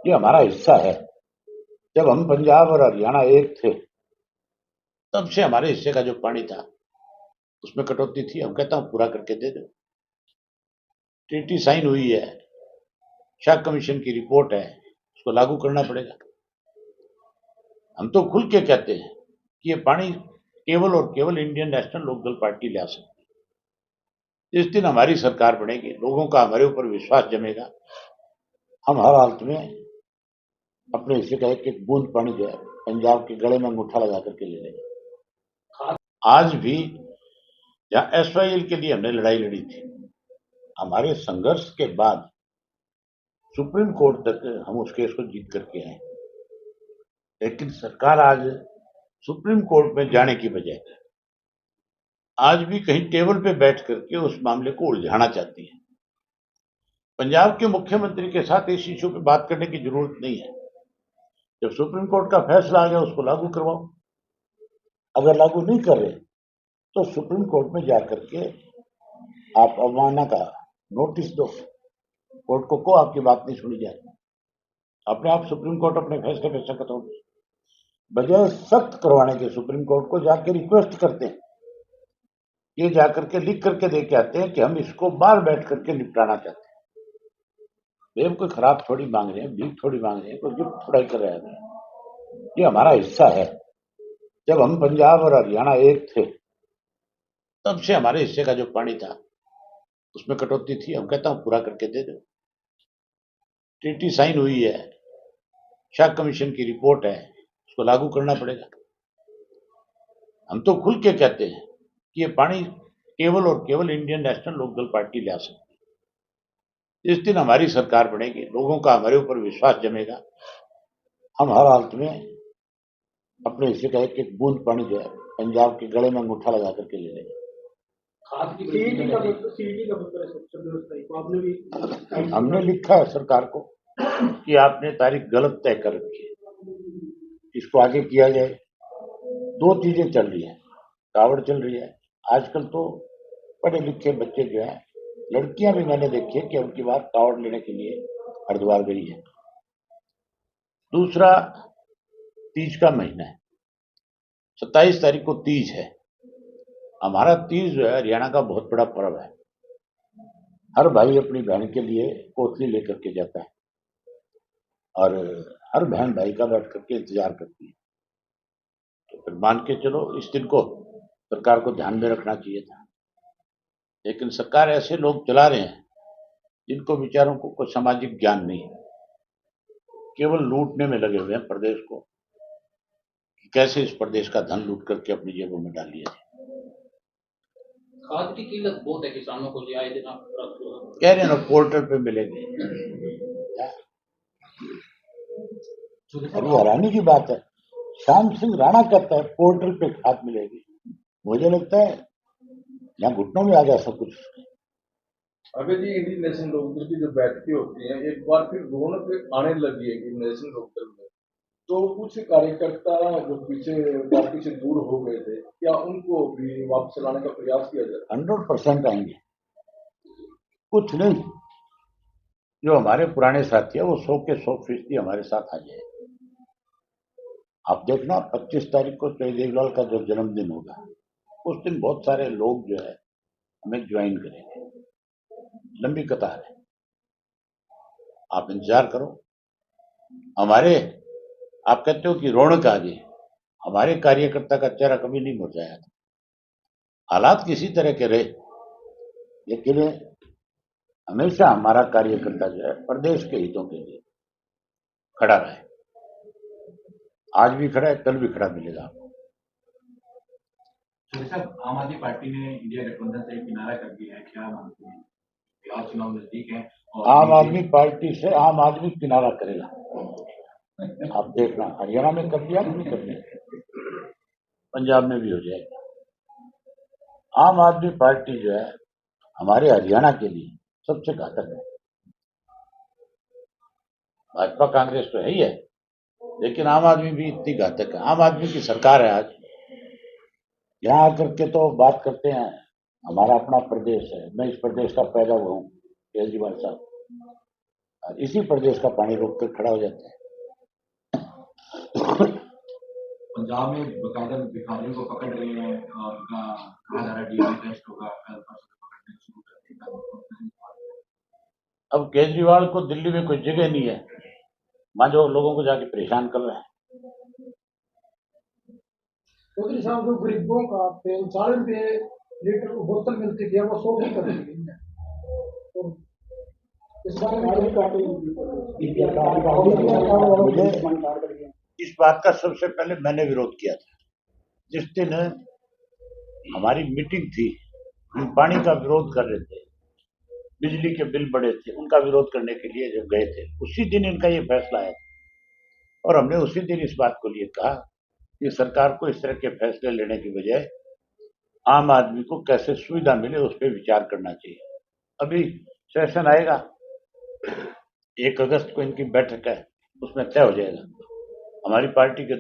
ये हमारा हिस्सा है। जब हम पंजाब और हरियाणा एक थे, तब से हमारे हिस्से का जो पानी था उसमें कटौती थी। हम कहता हूं पूरा करके दे दो। ट्रीटी साइन हुई है, शाह कमीशन की रिपोर्ट है, उसको लागू करना पड़ेगा। हम तो खुल के कहते हैं कि ये पानी केवल और केवल इंडियन नेशनल लोकदल पार्टी ला सकती है। जिस दिन हमारी सरकार बनेगी, लोगों का हमारे ऊपर विश्वास जमेगा, हम हर हालत में अपने हिस्से का एक एक बूंद पानी जो है पंजाब के गले में अंगूठा लगा करके ले लेंगे। आज भी जहां एसवाईएल के लिए हमने लड़ाई लड़ी थी, हमारे संघर्ष के बाद सुप्रीम कोर्ट तक हम उस केस को जीत करके आए। लेकिन सरकार आज सुप्रीम कोर्ट में जाने की बजाय आज भी कहीं टेबल पे बैठ करके उस मामले को उलझाना चाहती है। पंजाब के मुख्यमंत्री के साथ इस इशू पे बात करने की जरूरत नहीं है। जब सुप्रीम कोर्ट का फैसला आ गया, उसको लागू करवाओ। अगर लागू नहीं कर रहे तो सुप्रीम कोर्ट में जाकर के आप अवमानना का नोटिस दो। कोर्ट को आपकी बात नहीं सुनी जाए, अपने आप सुप्रीम कोर्ट अपने फैसले पे सख्त होगी। बजाय सख्त करवाने के सुप्रीम कोर्ट को जाकर रिक्वेस्ट करते हैं, ये जाकर के लिख करके दे के आते हैं कि हम इसको बाहर बैठ करके निपटाना चाहते हैं। हम कोई खराब थोड़ी मांग रहे हैं, भीख थोड़ी मांग रहे हैं, कोई गिफ्ट थोड़ा कर रहे हैं। ये हमारा हिस्सा है। जब हम पंजाब और हरियाणा एक थे, तब से हमारे हिस्से का जो पानी था उसमें कटौती थी। हम कहता हूं पूरा करके दे दो। ट्रीटी साइन हुई है, शाह कमीशन की रिपोर्ट है, उसको लागू करना पड़ेगा। हम तो खुल के कहते हैं कि ये पानी केवल और केवल इंडियन नेशनल लोकदल पार्टी ला सकती है। जिस दिन हमारी सरकार बनेगी, लोगों का हमारे ऊपर विश्वास जमेगा, हम हर हालत में अपने हिस्से का एक एक बूंद पानी जो है पंजाब के गले में अंगूठा लगा करके ले लेंगे। हमने लिखा है सरकार को कि आपने तारीख गलत तय कर रखी है, इसको आगे किया जाए। दो चीजें चल रही है, कावड़ चल रही है। आजकल तो पढ़े लिखे बच्चे जो है, लड़कियां भी मैंने देखी है कि उनकी बात कावड़ लेने के लिए हरिद्वार गई है। दूसरा, तीज का महीना है, 27 तारीख को तीज है। हमारा तीज जो है हरियाणा का बहुत बड़ा पर्व है। हर भाई अपनी बहन के लिए कोतली लेकर के जाता है और हर बहन भाई का बैठ करके इंतजार करती है। तो फिर मान के चलो, इस दिन को सरकार को ध्यान में रखना चाहिए था। लेकिन सरकार ऐसे लोग चला रहे हैं जिनको विचारों को कोई सामाजिक ज्ञान नहीं है, केवल लूटने में लगे हुए हैं प्रदेश को, कि कैसे इस प्रदेश का धन लूट करके अपनी जेबों में डाल लिया जाए। खाद की किल्लत बहुत है किसानों को, आए दिन आप कह रहे हैं ना पोर्टल पे मिलेंगे। अरे हैरानी की बात है, श्याम सिंह राणा कहता है पोर्टल पे खाद मिलेगी। मुझे लगता है यहाँ घुटनों में आ गया सब कुछ। अभी जी इंडियन नेशनल लोकदल की जो बैठकें होती हैं, एक बार फिर रौनक आने लगी है इंडियन नेशनल लोकदल में। तो कुछ कार्यकर्ता जो पीछे पार्टी से दूर हो गए थे, क्या उनको भी वापस लाने का प्रयास किया जाए? 100% आएंगे। कुछ नहीं, जो हमारे पुराने साथी है वो 100 के 100% हमारे साथ आ जाए। आप देखना 25 तारीख को जयदेव का जो जन्मदिन होगा, उस दिन बहुत सारे लोग जो है हमें ज्वाइन करेंगे। लंबी कतार है, आप इंतजार करो। हमारे, आप कहते हो कि रौनक आ गई, हमारे कार्यकर्ता का चेहरा कभी नहीं मुरझाया था। हालात किसी तरह के रहे, लेकिन हमेशा हमारा कार्यकर्ता जो है प्रदेश के हितों के लिए खड़ा रहे। आज भी खड़ा है, कल भी खड़ा मिलेगा आपको। साहब, आम आदमी पार्टी ने इंडिया गठबंधन से किनारा कर दिया है, क्या मानते हैं? बिहार चुनाव नजदीक है और आम आदमी पार्टी से आम आदमी किनारा करेगा। आप देखना, हरियाणा में कर दिया, नहीं कर दिया, पंजाब में भी हो जाएगा। आम आदमी पार्टी जो है हमारे हरियाणा के लिए सबसे घातक है। भाजपा कांग्रेस तो है ही है, लेकिन आम आदमी भी इतनी घातक है। आम आदमी की सरकार है। आज यहाँ आकर के तो बात करते हैं हमारा अपना प्रदेश है, मैं इस प्रदेश का पैदा हुआ हूँ केजरीवाल साहब। और इसी प्रदेश का पानी रोक कर खड़ा हो जाता है। पंजाब में बकायदा भिखारियों को पकड़ रहे हैं और उनका कहा जा रहा है डीएनए टेस्ट होगा, कल परसों पकड़ने शुरू कर देगा। अब केजरीवाल को दिल्ली में कोई जगह नहीं है, वहां जो लोगों को जाके परेशान कर रहे हैं। चौधरी साहब, जो गरीबों का तेल 4 रुपए लीटर बोतल मिलती थी, अब वो 100 की कर दी गई है। तो इस बारे में मुझे इस बात का सबसे पहले मैंने विरोध किया था। जिस दिन हमारी मीटिंग थी, हम पानी का विरोध कर रहे थे, बिजली के बिल बढ़े थे, उनका विरोध करने के लिए जब गए थे, उसी दिन इनका ये फैसला आया और हमने उसी दिन इस बात को लिए कहा कि सरकार को इस तरह के फैसले लेने की बजाय आम आदमी को कैसे सुविधा मिले उस पर विचार करना चाहिए। अभी सेशन आएगा, 1 अगस्त को इनकी बैठक है, उसमें तय हो जाएगा। हमारी पार्टी के